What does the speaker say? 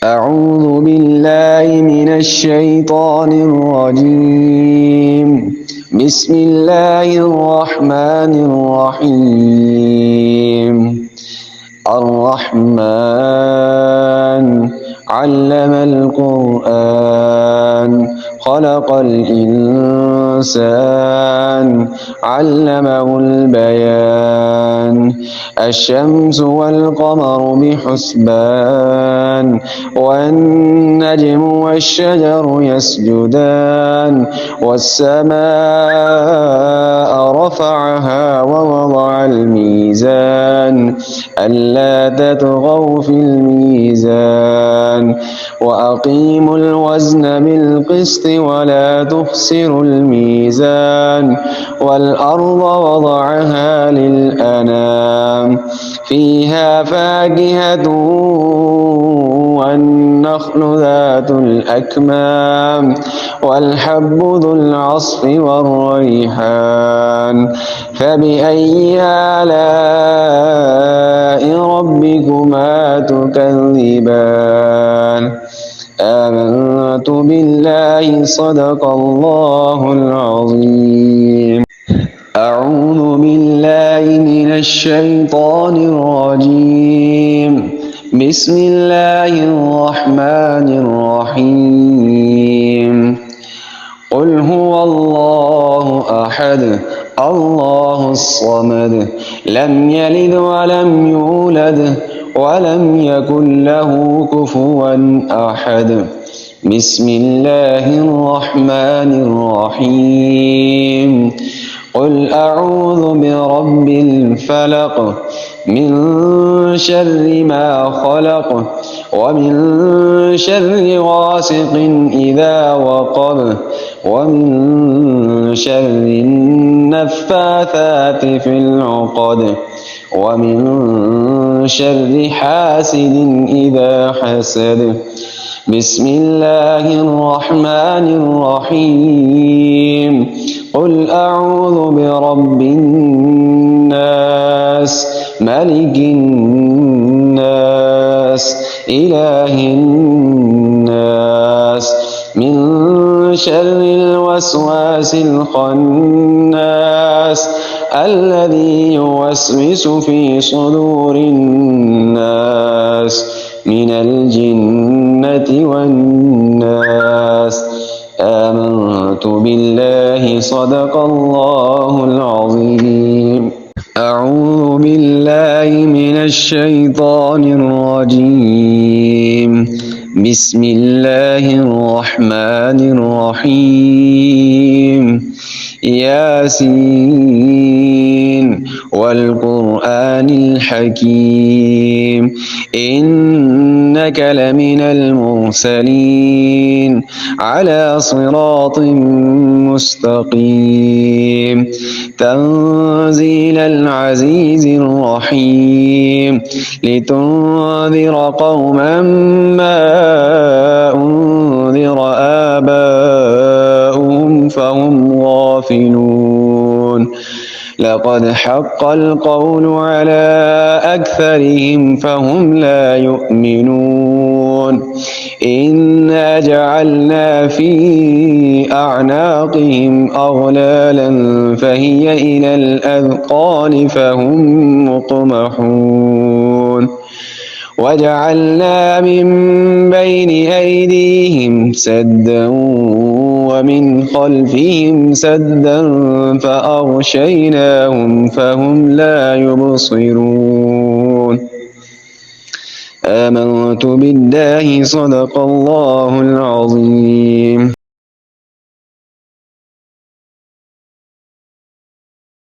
أعوذ بالله من الشيطان الرجيم. بسم الله الرحمن الرحيم. الرحمن علم القرآن خلق الإنسان علمه البيان. الشمس والقمر بحسبان والنجم والشجر يسجدان والسماء رفعها ووضع الميزان ألا تطغوا في الميزان وأقيموا الوزن بالقسط ولا تخسروا الميزان والأرض وضعها للأنام فيها فاكهة والنخل ذات الأكمام والحب ذو العصف والريحان فبأي آلاء ربكما تكذبان آمنت بالله صدق الله العظيم. أعوذ بالله من الشيطان الرجيم. بسم الله الرحمن الرحيم. قل هو الله أحد الله الصمد لم يلد ولم يولد ولم يكن له كفوا أحد. بسم الله الرحمن الرحيم. قل أعوذ برب الفلق من شر ما خلق ومن شر غاسق إذا وقب ومن شر النفاثات في العقد ومن شر حاسد إذا حسد. بسم الله الرحمن الرحيم. قل أعوذ برب الناس ملك الناس إله الناس من شر الوسواس الخناس الذي يوسوس في صدور الناس من الجنة والناس. آمنت بالله صدق الله العظيم. أعوذ بالله من الشيطان الرجيم. بسم الله الرحمن الرحيم. ياسين والقرآن الحكيم إنك لمن المرسلين على صراط مستقيم تنزيل العزيز الرحيم لتنذر قوما ما أنذر آباؤهم فهم غافلون. لقد حق القول على أكثرهم فهم لا يؤمنون. إنا جعلنا في أعناقهم أغلالا فهي إلى الأذقان فهم مقمحون. وجعلنا من بين أيديهم سدا ومن خلفهم سدا فأغشيناهم فهم لا يبصرون. آمنت بالله صدق الله العظيم.